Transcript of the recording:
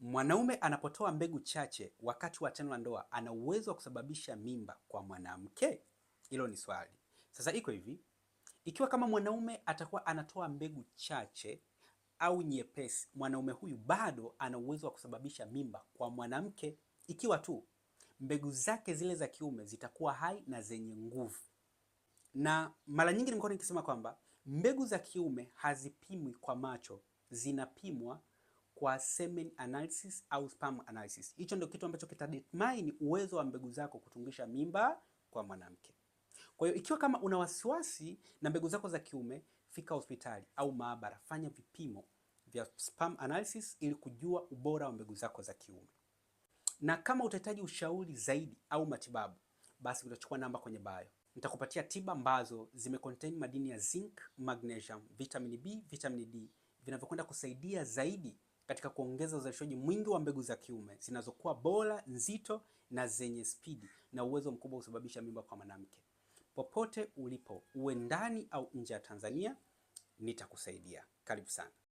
Mwanaume anapotoa mbegu chache wakati wa tendo la ndoa ana uwezo wa kusababisha mimba kwa mwanamke? Hilo ni swali. Sasa iko hivi, ikiwa kama mwanaume atakuwa anatoa mbegu chache au nyepesi, mwanaume huyu bado ana uwezo wa kusababisha mimba kwa mwanamke ikiwa tu mbegu zake zile za kiume zitakuwa hai na zenye nguvu. Na mara nyingi nimekuwa nikisema kwamba mbegu za kiume hazipimwi kwa macho, zinapimwa kwa semen analysis au sperm analysis. Hicho ndio kitu ambacho kitadetermine uwezo wa mbegu zako kutungisha mimba kwa mwanamke. Kwa hiyo ikiwa kama una wasiwasi na mbegu zako za kiume, fika hospitali au maabara, fanya vipimo vya sperm analysis ili kujua ubora wa mbegu zako za kiume. Na kama utahitaji ushauri zaidi au matibabu, basi utachukua namba kwenye bio. Nitakupatia tiba ambazo zimecontain madini ya zinc, magnesium, vitamin B, vitamin D vinavyokwenda kusaidia zaidi katika kuongeza uzalishaji mwingi wa mbegu za kiume zinazokuwa bora, nzito na zenye spidi na uwezo mkubwa kusababisha mimba kwa mwanamke. Popote ulipo, uwe ndani au nje ya Tanzania, nitakusaidia. Karibu sana.